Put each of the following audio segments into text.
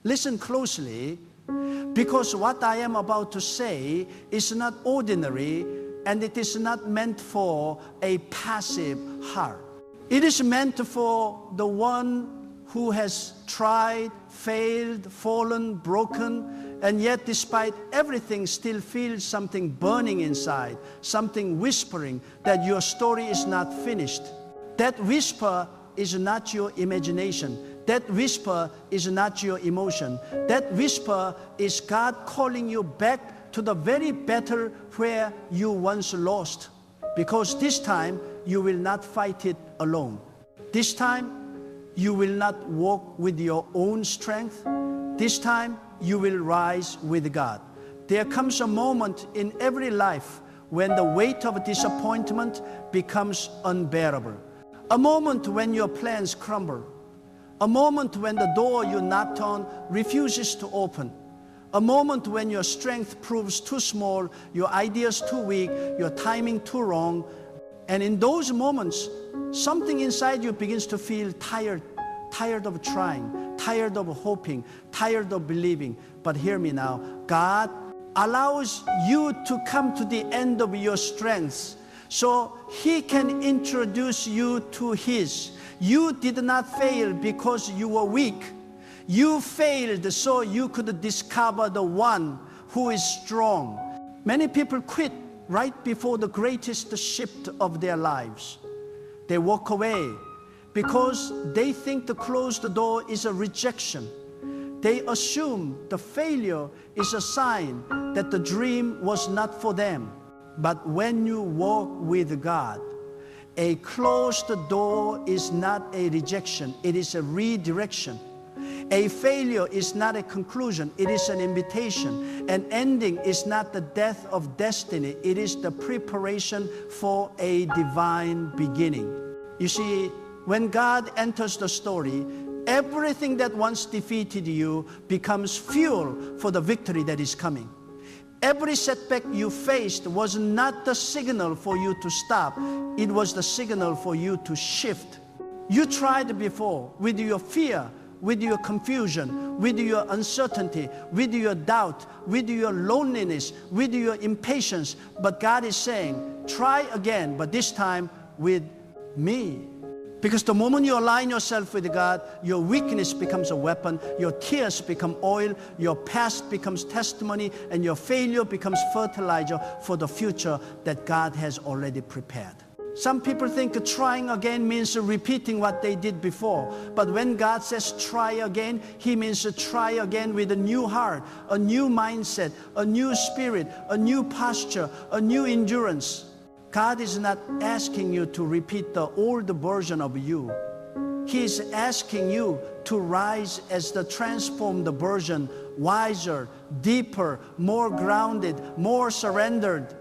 Listen closely, because what I am about to say is not ordinary, and it is not meant for a passive heart. It is meant for the one who has tried, failed, fallen, broken, and yet despite everything still feels something burning inside, something whispering that your story is not finished. That whisper is not your imagination. That whisper is not your emotion. That whisper is God calling you back to the very battle where you once lost. Because this time, you will not fight it alone. This time, you will not walk with your own strength. This time, you will rise with God. There comes a moment in every life when the weight of disappointment becomes unbearable. A moment when your plans crumble. A moment when the door you knocked on refuses to open. A moment when your strength proves too small, your ideas too weak, your timing too wrong. And in those moments, something inside you begins to feel tired of trying, tired of hoping, tired of believing. But hear me now, God allows you to come to the end of your strengths so He can introduce you to His. You did not fail because you were weak. You failed so you could discover the one who is strong. Many people quit right before the greatest shift of their lives. They walk away because they think the closed door is a rejection. They assume the failure is a sign that the dream was not for them. But when you walk with God, a closed door is not a rejection, it is a redirection. A failure is not a conclusion, it is an invitation. An ending is not the death of destiny, it is the preparation for a divine beginning. You see, when God enters the story, everything that once defeated you becomes fuel for the victory that is coming. Every setback you faced was not the signal for you to stop. It was the signal for you to shift. You tried before with your fear, with your confusion, with your uncertainty, with your doubt, with your loneliness, with your impatience. But God is saying, try again, but this time with me. Because the moment you align yourself with God, your weakness becomes a weapon, your tears become oil, your past becomes testimony, and your failure becomes fertilizer for the future that God has already prepared. Some people think trying again means repeating what they did before. But when God says try again, He means try again with a new heart, a new mindset, a new spirit, a new posture, a new endurance. God is not asking you to repeat the old version of you. He is asking you to rise as the transformed version, wiser, deeper, more grounded, more surrendered.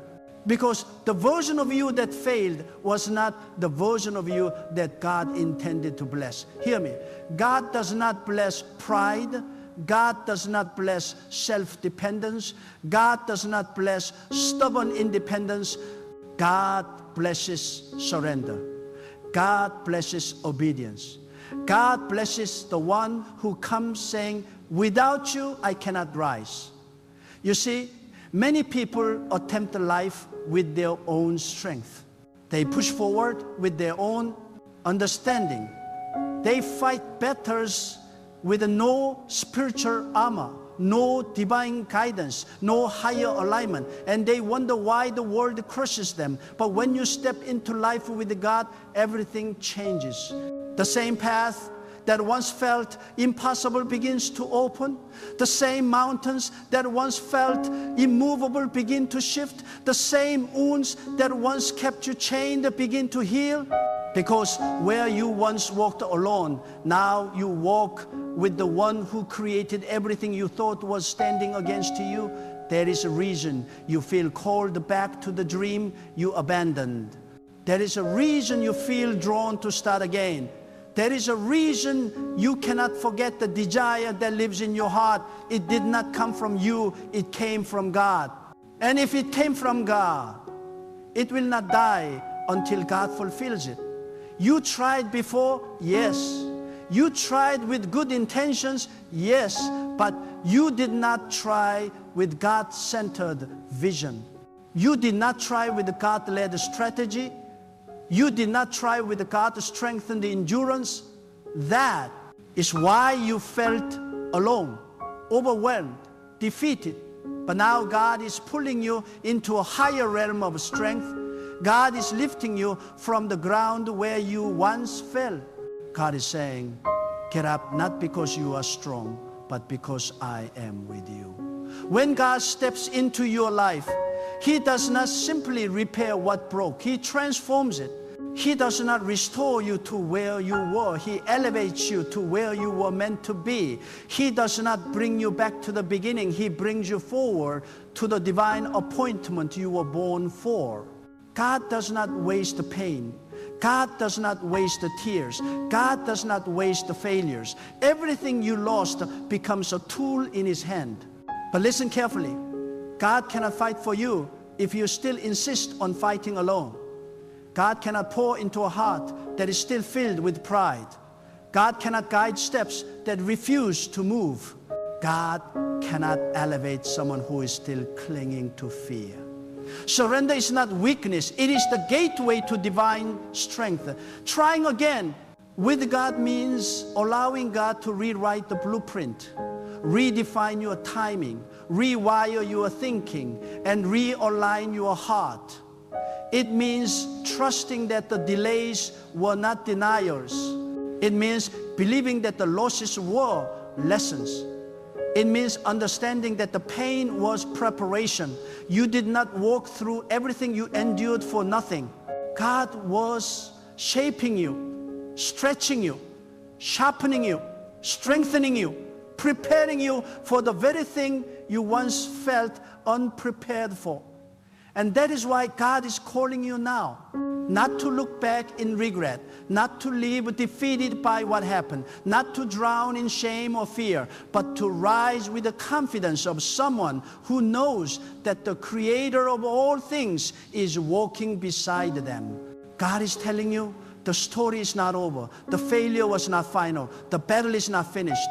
Because the version of you that failed was not the version of you that God intended to bless. Hear me. God does not bless pride. God does not bless self-dependence. God does not bless stubborn independence. God blesses surrender. God blesses obedience. God blesses the one who comes saying, without you, I cannot rise. You see, many people attempt life with their own strength. They push forward with their own understanding. They fight battles with no spiritual armor, no divine guidance, no higher alignment, and they wonder why the world crushes them. But when you step into life with God, everything changes. The same path that once felt impossible begins to open. The same mountains that once felt immovable begin to shift. The same wounds that once kept you chained begin to heal. Because where you once walked alone, now you walk with the one who created everything you thought was standing against you. There is a reason you feel called back to the dream you abandoned. There is a reason you feel drawn to start again. There is a reason you cannot forget the desire that lives in your heart. It did not come from you, it came from God. And if it came from God, it will not die until God fulfills it. You tried before? Yes. You tried with good intentions? Yes. But you did not try with God-centered vision. You did not try with the God-led strategy. You did not try with the God-strengthened endurance. That is why you felt alone, overwhelmed, defeated. But now God is pulling you into a higher realm of strength. God is lifting you from the ground where you once fell. God is saying, get up not because you are strong, but because I am with you. When God steps into your life, He does not simply repair what broke. He transforms it. He does not restore you to where you were. He elevates you to where you were meant to be. He does not bring you back to the beginning. He brings you forward to the divine appointment you were born for. God does not waste the pain. God does not waste the tears. God does not waste the failures. Everything you lost becomes a tool in His hand. But listen carefully. God cannot fight for you if you still insist on fighting alone. God cannot pour into a heart that is still filled with pride. God cannot guide steps that refuse to move. God cannot elevate someone who is still clinging to fear. Surrender is not weakness. It is the gateway to divine strength. Trying again with God means allowing God to rewrite the blueprint, redefine your timing, rewire your thinking, and realign your heart. It means trusting that the delays were not denials. It means believing that the losses were lessons. It means understanding that the pain was preparation. You did not walk through everything you endured for nothing. God was shaping you, stretching you, sharpening you, strengthening you, preparing you for the very thing you once felt unprepared for. And that is why God is calling you now, not to look back in regret, not to live defeated by what happened, not to drown in shame or fear, but to rise with the confidence of someone who knows that the Creator of all things is walking beside them. God is telling you the story is not over. The failure was not final. The battle is not finished.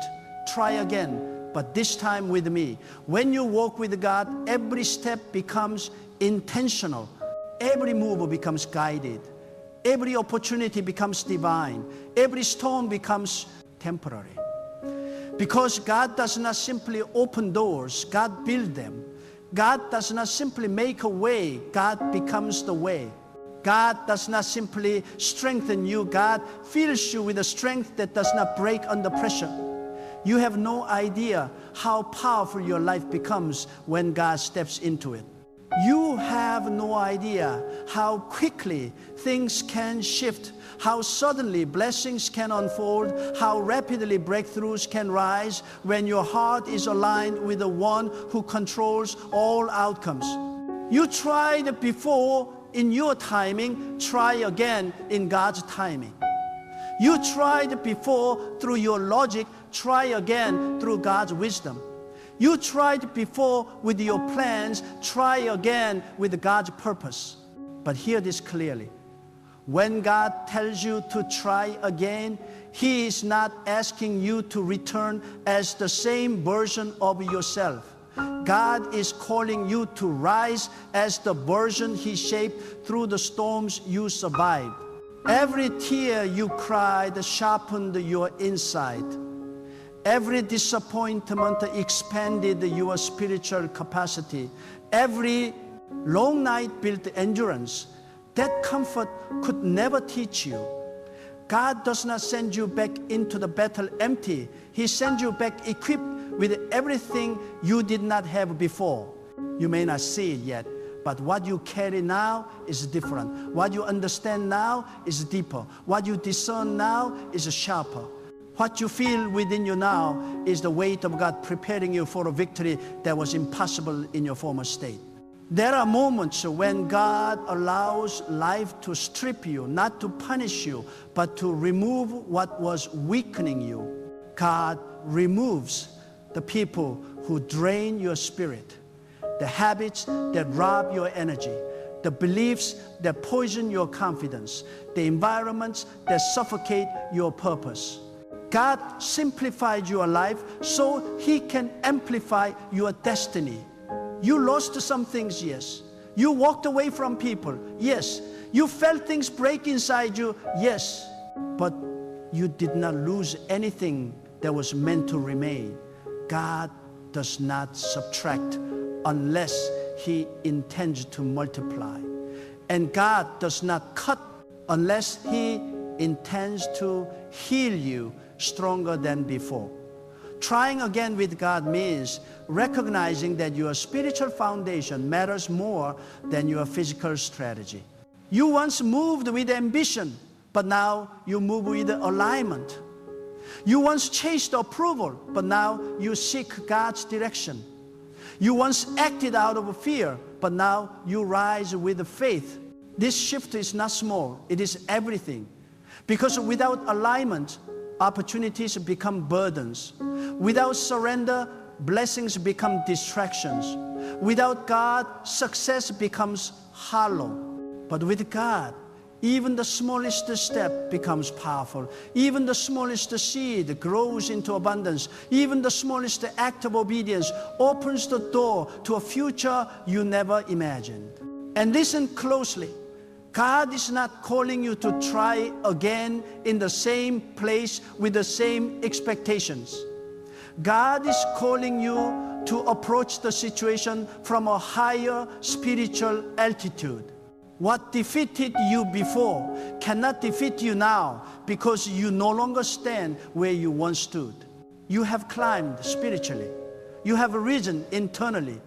Try again, but this time with me. When you walk with God, every step becomes intentional. Every move becomes guided. Every opportunity becomes divine. Every storm becomes temporary. Because God does not simply open doors, God builds them. God does not simply make a way, God becomes the way. God does not simply strengthen you, God fills you with a strength that does not break under pressure. You have no idea how powerful your life becomes when God steps into it. You have no idea how quickly things can shift, how suddenly blessings can unfold, how rapidly breakthroughs can rise when your heart is aligned with the one who controls all outcomes. You tried before in your timing, try again in God's timing. You tried before through your logic, try again through God's wisdom. You tried before with your plans, try again with God's purpose. But hear this clearly. When God tells you to try again, He is not asking you to return as the same version of yourself. God is calling you to rise as the version He shaped through the storms you survived. Every tear you cried sharpened your insight. Every disappointment expanded your spiritual capacity. Every long night built endurance. That comfort could never teach you. God does not send you back into the battle empty. He sends you back equipped with everything you did not have before. You may not see it yet, but what you carry now is different. What you understand now is deeper. What you discern now is sharper. What you feel within you now is the weight of God preparing you for a victory that was impossible in your former state. There are moments when God allows life to strip you, not to punish you, but to remove what was weakening you. God removes the people who drain your spirit, the habits that rob your energy, the beliefs that poison your confidence, the environments that suffocate your purpose. God simplified your life so He can amplify your destiny. You lost some things, yes. You walked away from people, yes. You felt things break inside you, yes. But you did not lose anything that was meant to remain. God does not subtract unless He intends to multiply. And God does not cut unless He intends to heal you stronger than before. Trying again with God means recognizing that your spiritual foundation matters more than your physical strategy. You once moved with ambition, but now you move with alignment. You once chased approval, but now you seek God's direction. You once acted out of fear, but now you rise with faith. This shift is not small, it is everything. Because without alignment, opportunities become burdens. Without surrender, blessings become distractions. Without God, success becomes hollow. But with God, even the smallest step becomes powerful. Even the smallest seed grows into abundance. Even the smallest act of obedience opens the door to a future you never imagined. And listen closely. God is not calling you to try again in the same place with the same expectations. God is calling you to approach the situation from a higher spiritual altitude. What defeated you before cannot defeat you now because you no longer stand where you once stood. You have climbed spiritually. You have risen internally.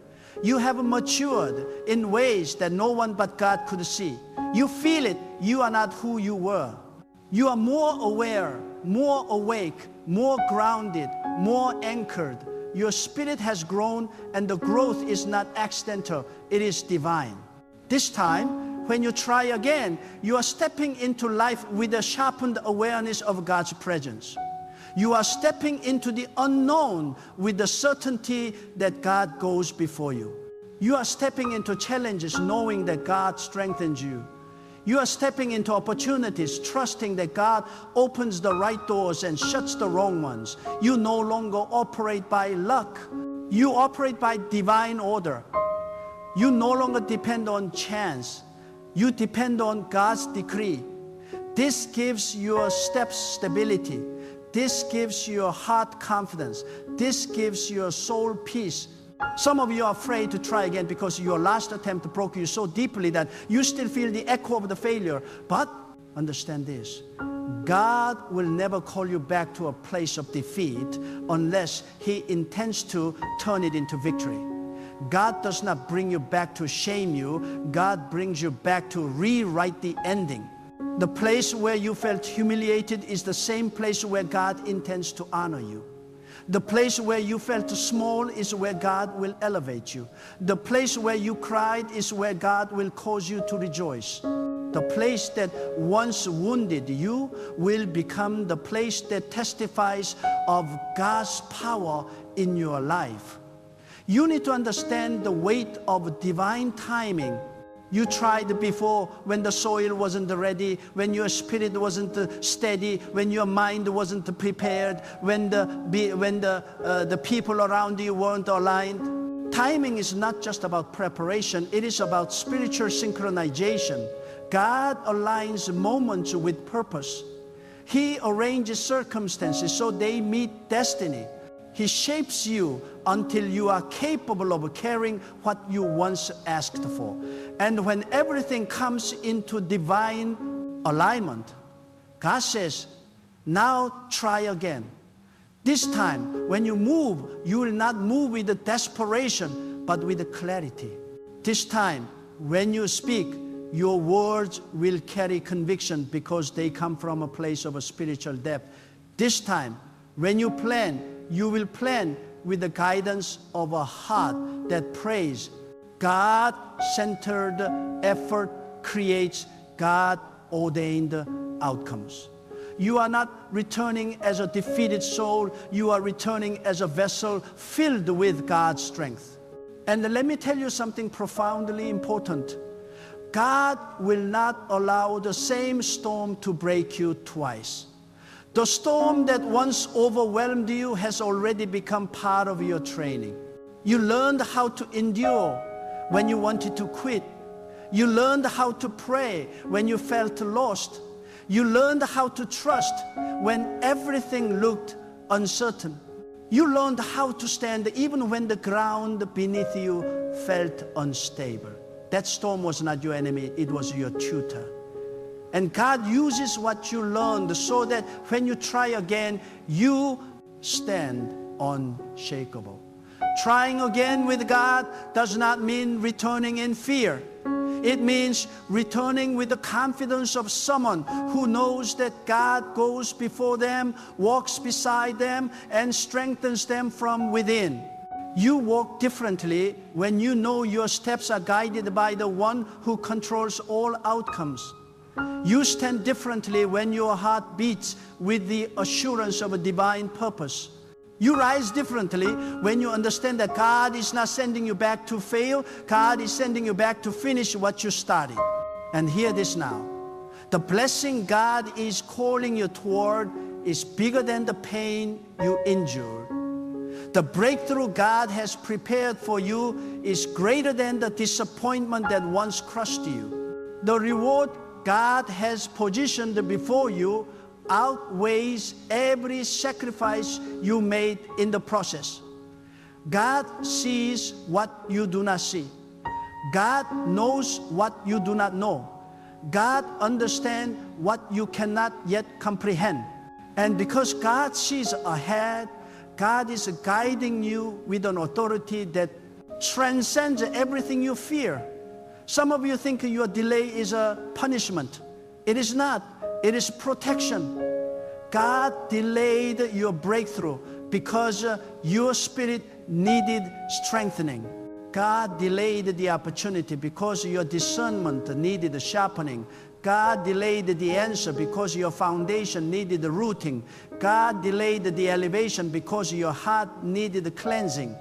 You have matured in ways that no one but God could see. You feel it. You are not who you were. You are more aware, more awake, more grounded, more anchored. Your spirit has grown, and the growth is not accidental. It is divine. This time, when you try again, you are stepping into life with a sharpened awareness of God's presence. You are stepping into the unknown with the certainty that God goes before you. You are stepping into challenges knowing that God strengthens you. You are stepping into opportunities trusting that God opens the right doors and shuts the wrong ones. You no longer operate by luck. You operate by divine order. You no longer depend on chance. You depend on God's decree. This gives your steps stability. This gives your heart confidence. This gives your soul peace. Some of you are afraid to try again because your last attempt broke you so deeply that you still feel the echo of the failure. But understand this. God will never call you back to a place of defeat unless He intends to turn it into victory. God does not bring you back to shame you. God brings you back to rewrite the ending. The place where you felt humiliated is the same place where God intends to honor you. The place where you felt small is where God will elevate you. The place where you cried is where God will cause you to rejoice. The place that once wounded you will become the place that testifies of God's power in your life. You need to understand the weight of divine timing. You tried before when the soil wasn't ready, when your spirit wasn't steady, when your mind wasn't prepared, when the people around you weren't aligned. Timing is not just about preparation, it is about spiritual synchronization. God aligns moments with purpose. He arranges circumstances so they meet destiny. He shapes you until you are capable of carrying what you once asked for. And when everything comes into divine alignment, God says, now try again. This time, when you move, you will not move with desperation, but with clarity. This time, when you speak, your words will carry conviction because they come from a place of a spiritual depth. This time, when you plan, you will plan with the guidance of a heart that prays. God-centered effort creates God-ordained outcomes. You are not returning as a defeated soul. You are returning as a vessel filled with God's strength. And let me tell you something profoundly important. God will not allow the same storm to break you twice. The storm that once overwhelmed you has already become part of your training. You learned how to endure when you wanted to quit. You learned how to pray when you felt lost. You learned how to trust when everything looked uncertain. You learned how to stand even when the ground beneath you felt unstable. That storm was not your enemy, it was your tutor. And God uses what you learned so that when you try again, you stand unshakable. Trying again with God does not mean returning in fear. It means returning with the confidence of someone who knows that God goes before them, walks beside them, and strengthens them from within. You walk differently when you know your steps are guided by the one who controls all outcomes. You stand differently when your heart beats with the assurance of a divine purpose. You rise differently when you understand that God is not sending you back to fail. God is sending you back to finish what you started. And hear this now. The blessing God is calling you toward is bigger than the pain you endured. The breakthrough God has prepared for you is greater than the disappointment that once crushed you. The reward God has positioned before you outweighs every sacrifice you made in the process. God sees what you do not see. God knows what you do not know. God understands what you cannot yet comprehend. And because God sees ahead, God is guiding you with an authority that transcends everything you fear. Some of you think your delay is a punishment. It is not. It is protection. God delayed your breakthrough because your spirit needed strengthening. God delayed the opportunity because your discernment needed sharpening. God delayed the answer because your foundation needed rooting. God delayed the elevation because your heart needed cleansing.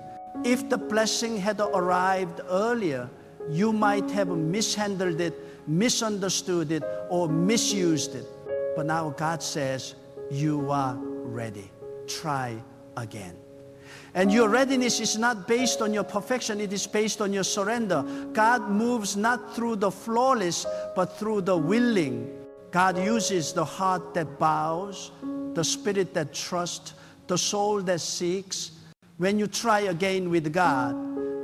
If the blessing had arrived earlier, you might have mishandled it, misunderstood it, or misused it. But now God says, you are ready. Try again. And your readiness is not based on your perfection, it is based on your surrender. God moves not through the flawless, but through the willing. God uses the heart that bows, the spirit that trusts, the soul that seeks. When you try again with God,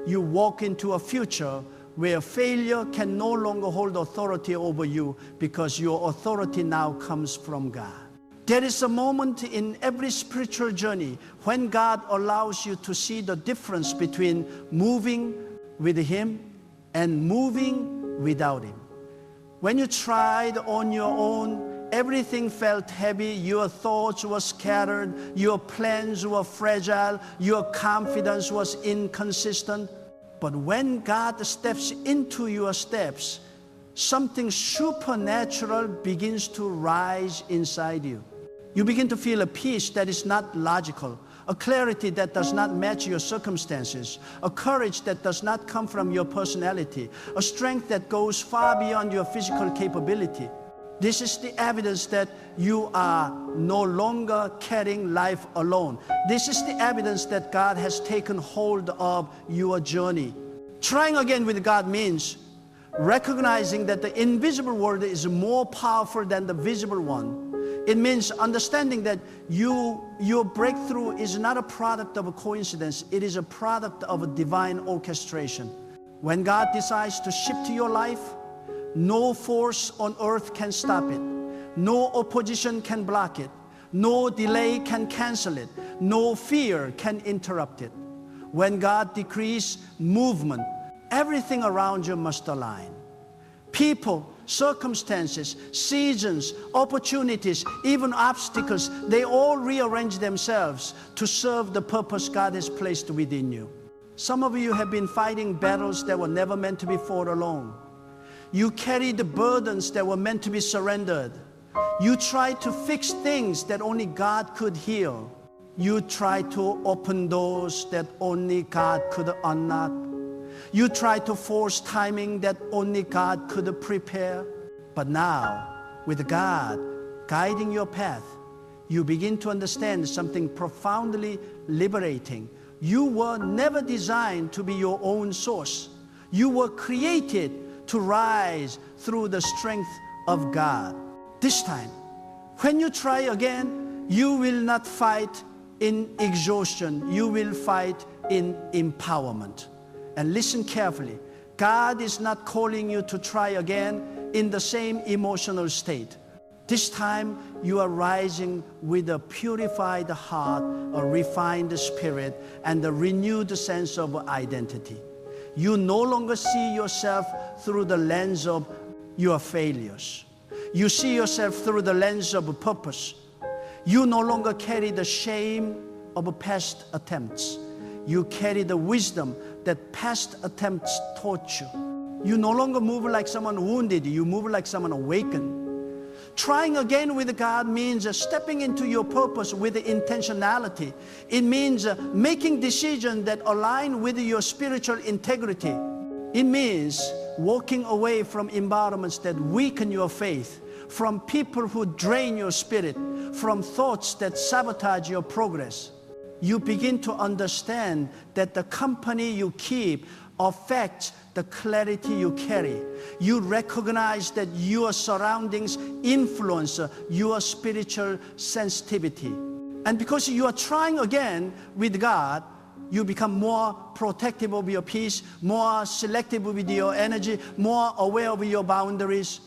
you walk into a future where failure can no longer hold authority over you because your authority now comes from God. There is a moment in every spiritual journey when God allows you to see the difference between moving with Him and moving without Him. When you tried on your own, everything felt heavy, your thoughts were scattered, your plans were fragile, your confidence was inconsistent. But when God steps into your steps, something supernatural begins to rise inside you. You begin to feel a peace that is not logical, a clarity that does not match your circumstances, a courage that does not come from your personality, a strength that goes far beyond your physical capability. This is the evidence that you are no longer carrying life alone. This is the evidence that God has taken hold of your journey. Trying again with God means recognizing that the invisible world is more powerful than the visible one. It means understanding that your breakthrough is not a product of a coincidence. It is a product of a divine orchestration. When God decides to shift your life, no force on earth can stop it. No opposition can block it. No delay can cancel it. No fear can interrupt it. When God decrees movement, everything around you must align. People, circumstances, seasons, opportunities, even obstacles, they all rearrange themselves to serve the purpose God has placed within you. Some of you have been fighting battles that were never meant to be fought alone. You carried the burdens that were meant to be surrendered. You tried to fix things that only God could heal. You tried to open doors that only God could unlock. You try to force timing that only God could prepare. But now, with God guiding your path, you begin to understand something profoundly liberating. You were never designed to be your own source. You were created to rise through the strength of God. This time, when you try again, you will not fight in exhaustion. You will fight in empowerment. And listen carefully. God is not calling you to try again in the same emotional state. This time, you are rising with a purified heart, a refined spirit, and a renewed sense of identity. You no longer see yourself through the lens of your failures. You see yourself through the lens of purpose. You no longer carry the shame of past attempts. You carry the wisdom that past attempts taught you. You no longer move like someone wounded. You move like someone awakened. Trying again with God means stepping into your purpose with intentionality. It means making decisions that align with your spiritual integrity. It means walking away from environments that weaken your faith, from people who drain your spirit, from thoughts that sabotage your progress. You begin to understand that the company you keep affects the clarity you carry. You recognize that your surroundings influence your spiritual sensitivity. And because you are trying again with God, you become more protective of your peace, more selective with your energy, more aware of your boundaries.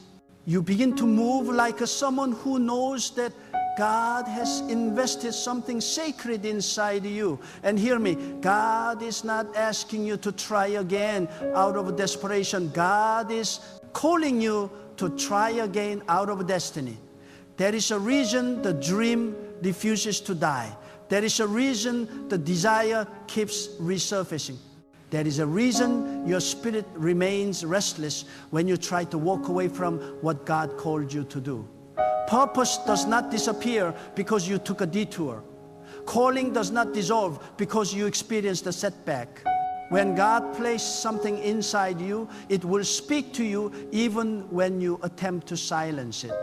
You begin to move like someone who knows that God has invested something sacred inside you. And hear me, God is not asking you to try again out of desperation. God is calling you to try again out of destiny. There is a reason the dream refuses to die. There is a reason the desire keeps resurfacing. There is a reason your spirit remains restless when you try to walk away from what God called you to do. Purpose does not disappear because you took a detour. Calling does not dissolve because you experienced a setback. When God placed something inside you, it will speak to you even when you attempt to silence it.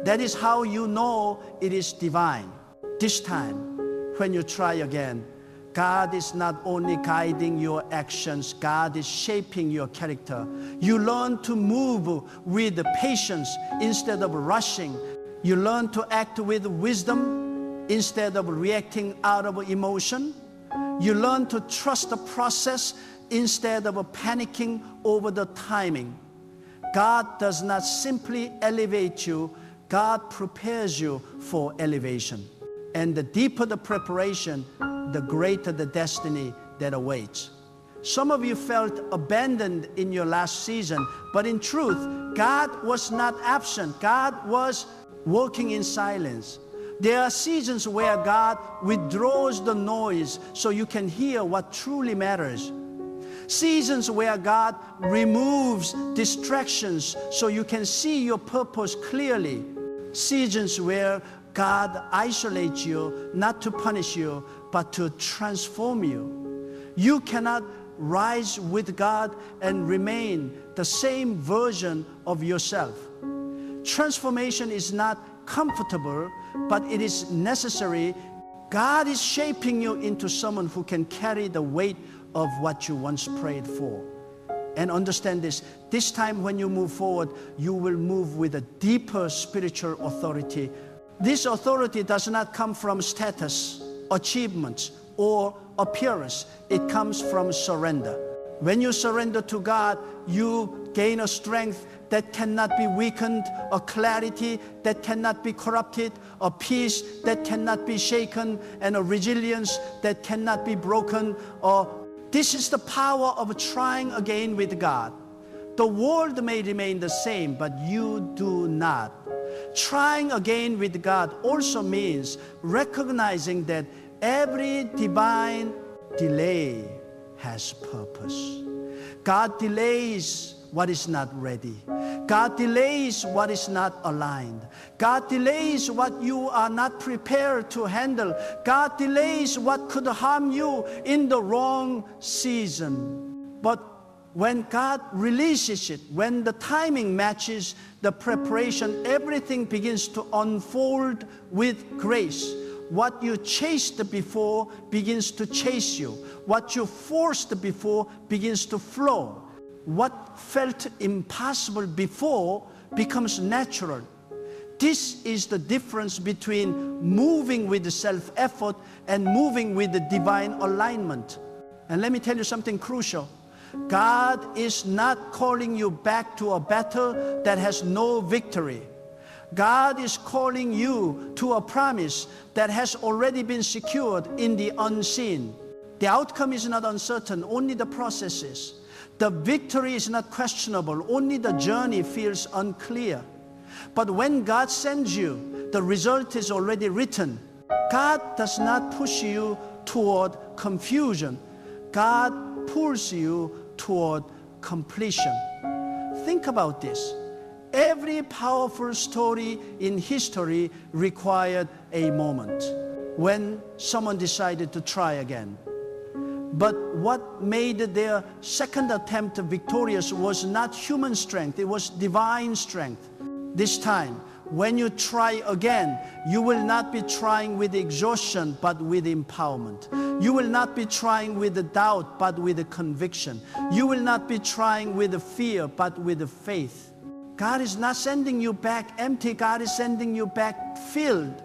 That is how you know it is divine. This time, when you try again, God is not only guiding your actions, God is shaping your character. You learn to move with patience instead of rushing. You learn to act with wisdom instead of reacting out of emotion. You learn to trust the process instead of panicking over the timing. God does not simply elevate you, God prepares you for elevation. And the deeper the preparation, the greater the destiny that awaits. Some of you felt abandoned in your last season, but in truth, God was not absent. God was working in silence. There are seasons where God withdraws the noise so you can hear what truly matters. Seasons where God removes distractions so you can see your purpose clearly. Seasons where God isolates you, not to punish you, but to transform you. You cannot rise with God and remain the same version of yourself. Transformation is not comfortable, but it is necessary. God is shaping you into someone who can carry the weight of what you once prayed for. And understand this time when you move forward, you will move with a deeper spiritual authority. This authority does not come from status, achievements, or appearance. It comes from surrender. When you surrender to God, you gain a strength that cannot be weakened, a clarity that cannot be corrupted, a peace that cannot be shaken, and a resilience that cannot be broken. This is the power of trying again with God. The world may remain the same, but you do not. Trying again with God also means recognizing that every divine delay has purpose. God delays what is not ready. God delays what is not aligned. God delays what you are not prepared to handle. God delays what could harm you in the wrong season. But when God releases it, when the timing matches the preparation, everything begins to unfold with grace. What you chased before begins to chase you. What you forced before begins to flow. What felt impossible before becomes natural. This is the difference between moving with self-effort and moving with the divine alignment. And let me tell you something crucial. God is not calling you back to a battle that has no victory. God is calling you to a promise that has already been secured in the unseen. The outcome is not uncertain, only the process is. The victory is not questionable, only the journey feels unclear. But when God sends you, the result is already written. God does not push you toward confusion. God pulls you toward completion. Think about this. Every powerful story in history required a moment when someone decided to try again. But what made their second attempt victorious was not human strength, it was divine strength. This time, when you try again, you will not be trying with exhaustion, but with empowerment. You will not be trying with the doubt, but with the conviction. You will not be trying with the fear, but with the faith. God is not sending you back empty. God is sending you back filled.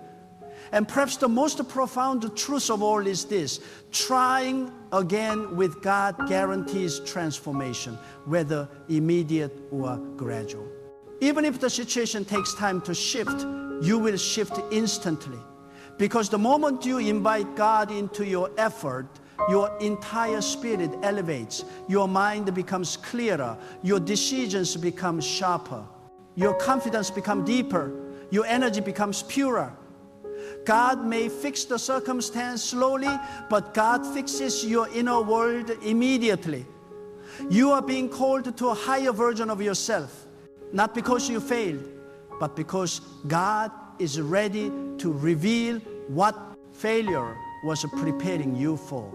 And perhaps the most profound truth of all is this: trying again with God guarantees transformation, whether immediate or gradual. Even if the situation takes time to shift, you will shift instantly. Because the moment you invite God into your effort, your entire spirit elevates. Your mind becomes clearer. Your decisions become sharper. Your confidence becomes deeper. Your energy becomes purer. God may fix the circumstance slowly, but God fixes your inner world immediately. You are being called to a higher version of yourself. Not because you failed, but because God is ready to reveal what failure was preparing you for.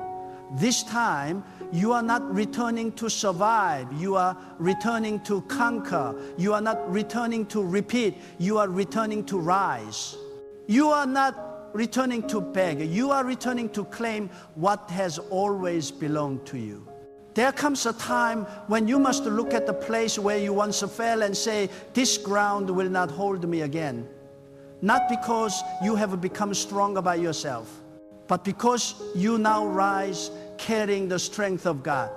This time, you are not returning to survive. You are returning to conquer. You are not returning to repeat. You are returning to rise. You are not returning to beg. You are returning to claim what has always belonged to you. There comes a time when you must look at the place where you once fell and say, this ground will not hold me again. Not because you have become stronger by yourself, but because you now rise carrying the strength of God.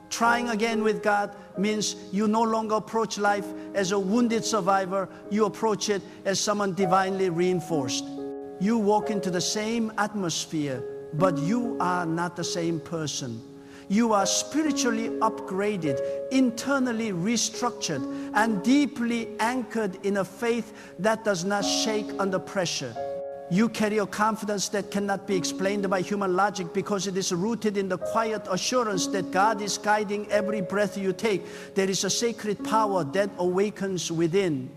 Trying again with God means you no longer approach life as a wounded survivor. You approach it as someone divinely reinforced. You walk into the same atmosphere, but you are not the same person. You are spiritually upgraded, internally restructured, and deeply anchored in a faith that does not shake under pressure. You carry a confidence that cannot be explained by human logic because it is rooted in the quiet assurance that God is guiding every breath you take. There is a sacred power that awakens within.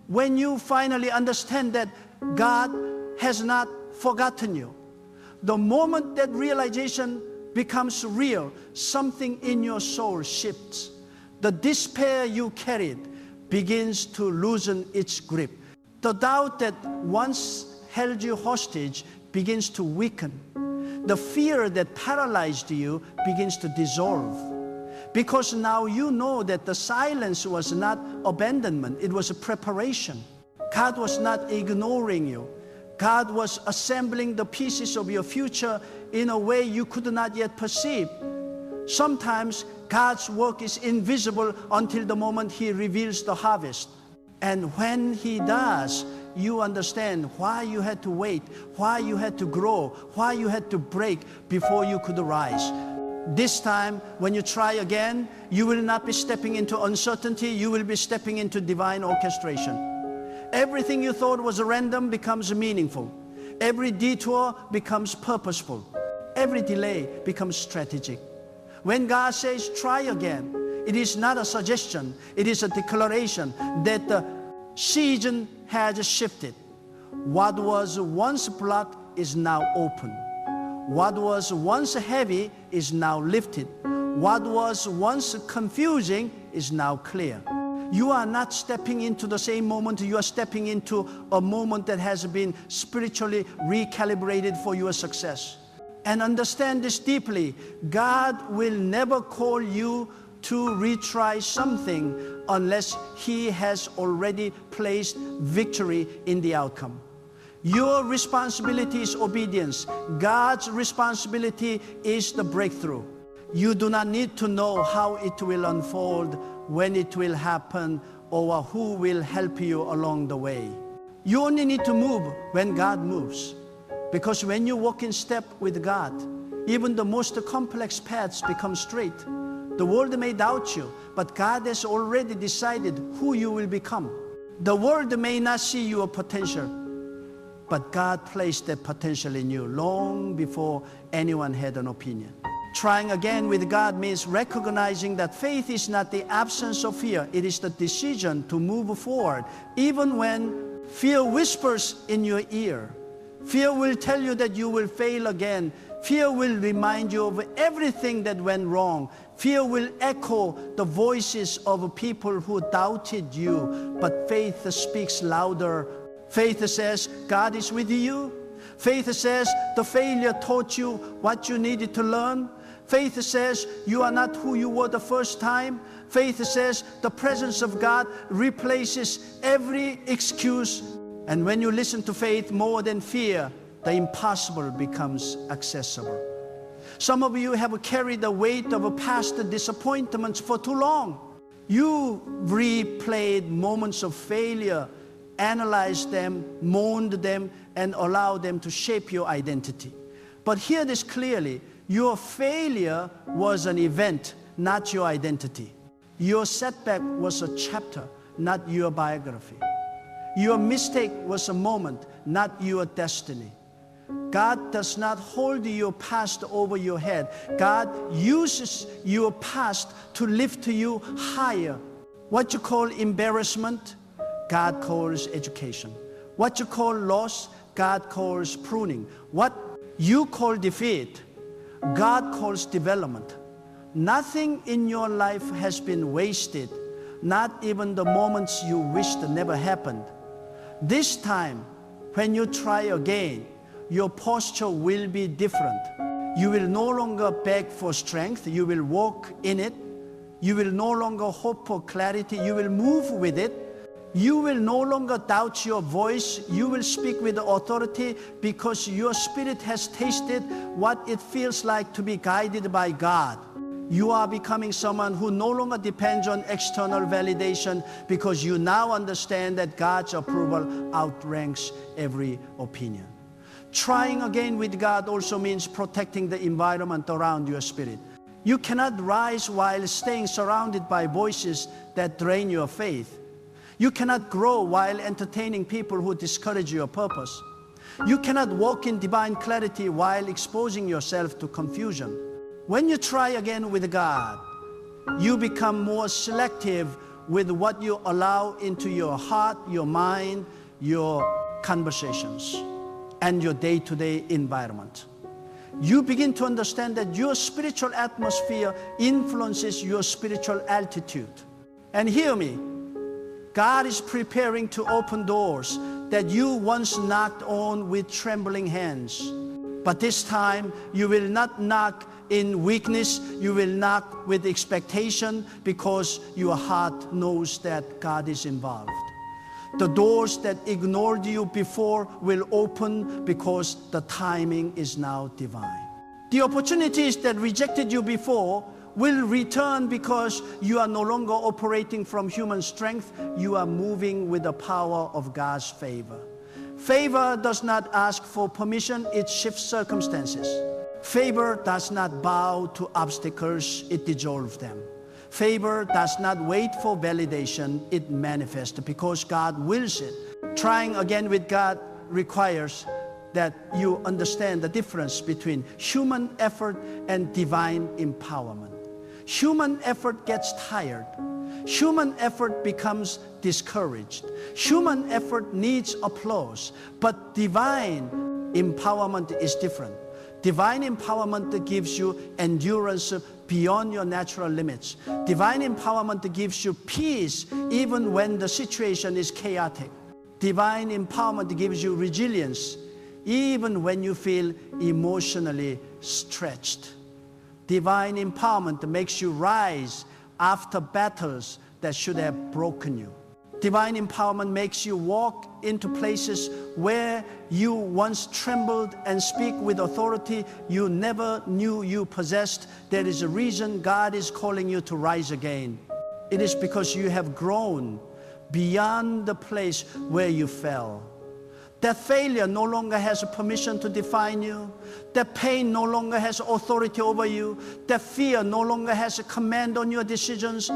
When you finally understand that God has not forgotten you, the moment that realization becomes real, something in your soul shifts. The despair you carried begins to loosen its grip. The doubt that once held you hostage begins to weaken. The fear that paralyzed you begins to dissolve. Because now you know that the silence was not abandonment, it was a preparation. God was not ignoring you. God was assembling the pieces of your future in a way you could not yet perceive. Sometimes God's work is invisible until the moment He reveals the harvest. And when He does, you understand why you had to wait, why you had to grow, why you had to break before you could rise. This time, when you try again, you will not be stepping into uncertainty, you will be stepping into divine orchestration. Everything you thought was random becomes meaningful. Every detour becomes purposeful. Every delay becomes strategic. When God says, try again, it is not a suggestion, it is a declaration that the season has shifted. What was once blocked is now open. What was once heavy is now lifted. What was once confusing is now clear. You are not stepping into the same moment. You are stepping into a moment that has been spiritually recalibrated for your success. And understand this deeply. God will never call you to retry something unless He has already placed victory in the outcome. Your responsibility is obedience. God's responsibility is the breakthrough. You do not need to know how it will unfold, when it will happen, or who will help you along the way. You only need to move when God moves. Because when you walk in step with God, even the most complex paths become straight. The world may doubt you, but God has already decided who you will become. The world may not see your potential, but God placed that potential in you long before anyone had an opinion. Trying again with God means recognizing that faith is not the absence of fear. It is the decision to move forward, even when fear whispers in your ear. Fear will tell you that you will fail again. Fear will remind you of everything that went wrong. Fear will echo the voices of people who doubted you. But faith speaks louder. Faith says, God is with you. Faith says, the failure taught you what you needed to learn. Faith says, you are not who you were the first time. Faith says, the presence of God replaces every excuse. And when you listen to faith more than fear, the impossible becomes accessible. Some of you have carried the weight of past disappointments for too long. You replayed moments of failure, analyzed them, mourned them, and allowed them to shape your identity. But hear this clearly. Your failure was an event, not your identity. Your setback was a chapter, not your biography. Your mistake was a moment, not your destiny. God does not hold your past over your head. God uses your past to lift you higher. What you call embarrassment, God calls education. What you call loss, God calls pruning. What you call defeat, God calls development. Nothing in your life has been wasted, not even the moments you wished never happened. This time, when you try again, your posture will be different. You will no longer beg for strength, you will walk in it. You will no longer hope for clarity, you will move with it. You will no longer doubt your voice. You will speak with authority because your spirit has tasted what it feels like to be guided by God. You are becoming someone who no longer depends on external validation because you now understand that God's approval outranks every opinion. Trying again with God also means protecting the environment around your spirit. You cannot rise while staying surrounded by voices that drain your faith. You cannot grow while entertaining people who discourage your purpose. You cannot walk in divine clarity while exposing yourself to confusion. When you try again with God, you become more selective with what you allow into your heart, your mind, your conversations, and your day-to-day environment. You begin to understand that your spiritual atmosphere influences your spiritual altitude. And hear me, God is preparing to open doors that you once knocked on with trembling hands. But this time, you will not knock in weakness, you will knock with expectation because your heart knows that God is involved. The doors that ignored you before will open because the timing is now divine. The opportunities that rejected you before will return because you are no longer operating from human strength. You are moving with the power of God's favor. Favor does not ask for permission, it shifts circumstances. Favor does not bow to obstacles, it dissolves them. Favor does not wait for validation, it manifests because God wills it. Trying again with God requires that you understand the difference between human effort and divine empowerment. Human effort gets tired. Human effort becomes discouraged. Human effort needs applause, but divine empowerment is different. Divine empowerment gives you endurance beyond your natural limits. Divine empowerment gives you peace even when the situation is chaotic. Divine empowerment gives you resilience even when you feel emotionally stretched. Divine empowerment makes you rise after battles that should have broken you. Divine empowerment makes you walk into places where you once trembled and speak with authority you never knew you possessed. There is a reason God is calling you to rise again. It is because you have grown beyond the place where you fell. That failure no longer has permission to define you. That pain no longer has authority over you. That fear no longer has a command on your decisions.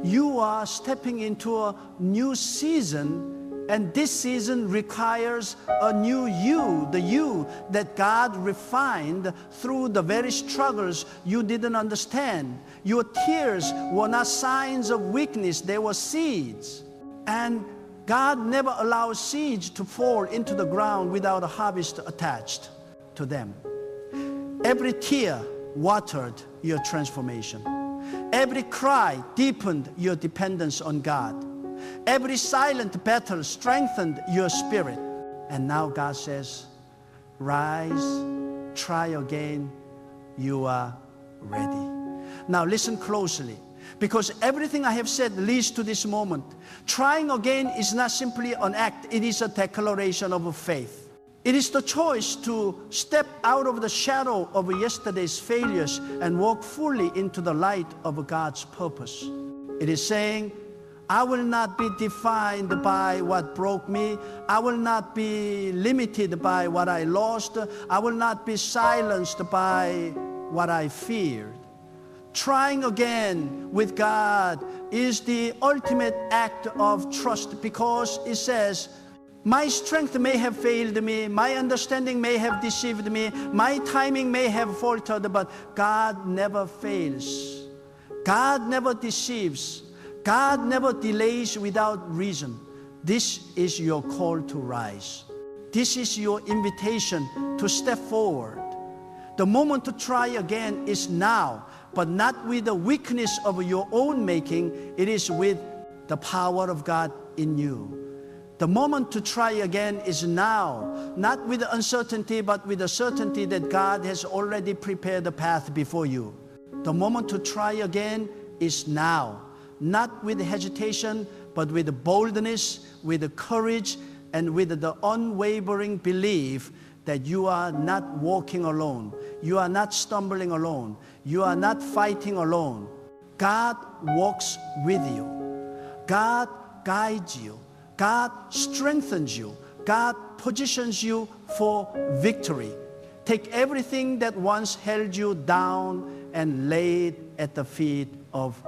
You are stepping into a new season, and this season requires a new you, the you that God refined through the very struggles you didn't understand. Your tears were not signs of weakness, they were seeds. And God never allows seeds to fall into the ground without a harvest attached to them. Every tear watered your transformation. Every cry deepened your dependence on God. Every silent battle strengthened your spirit. And now God says, rise, try again, you are ready. Now listen closely, because everything I have said leads to this moment. Trying again is not simply an act, it is a declaration of faith. It is the choice to step out of the shadow of yesterday's failures and walk fully into the light of God's purpose. It is saying, I will not be defined by what broke me. I will not be limited by what I lost. I will not be silenced by what I feared. Trying again with God is the ultimate act of trust, because it says, my strength may have failed me, my understanding may have deceived me, my timing may have faltered, but God never fails. God never deceives. God never delays without reason. This is your call to rise. This is your invitation to step forward. The moment to try again is now, but not with the weakness of your own making. It is with the power of God in you. The moment to try again is now, not with uncertainty, but with the certainty that God has already prepared the path before you. The moment to try again is now, not with hesitation, but with boldness, with courage, and with the unwavering belief that you are not walking alone. You are not stumbling alone. You are not fighting alone. God walks with you. God guides you. God strengthens you. God positions you for victory. Take everything that once held you down and lay it at the feet of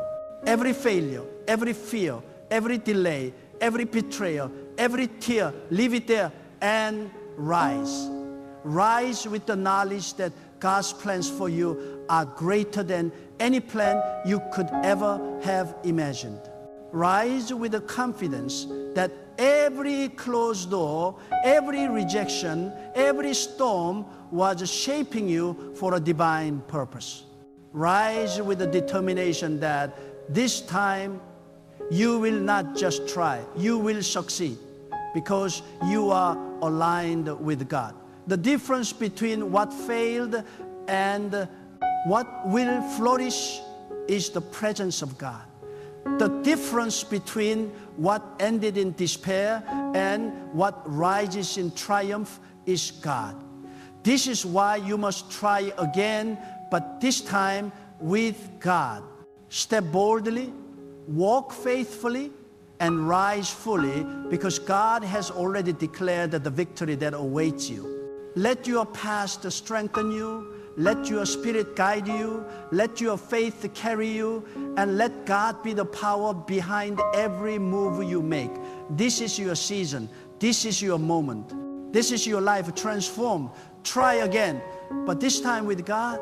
every failure, every fear, every delay, every betrayal, every tear. Leave it there and rise. Rise with the knowledge that God's plans for you are greater than any plan you could ever have imagined. Rise with the confidence that every closed door, every rejection, every storm was shaping you for a divine purpose. Rise with the determination that this time you will not just try, you will succeed, because you are aligned with God. The difference between what failed and what will flourish is the presence of God. The difference between what ended in despair and what rises in triumph is God. This is why you must try again, but this time with God. Step boldly, walk faithfully, and rise fully, because God has already declared the victory that awaits you. Let your past strengthen you. Let your spirit guide you. Let your faith carry you. And let God be the power behind every move you make. This is your season. This is your moment. This is your life. Transform. Try again. But this time with God,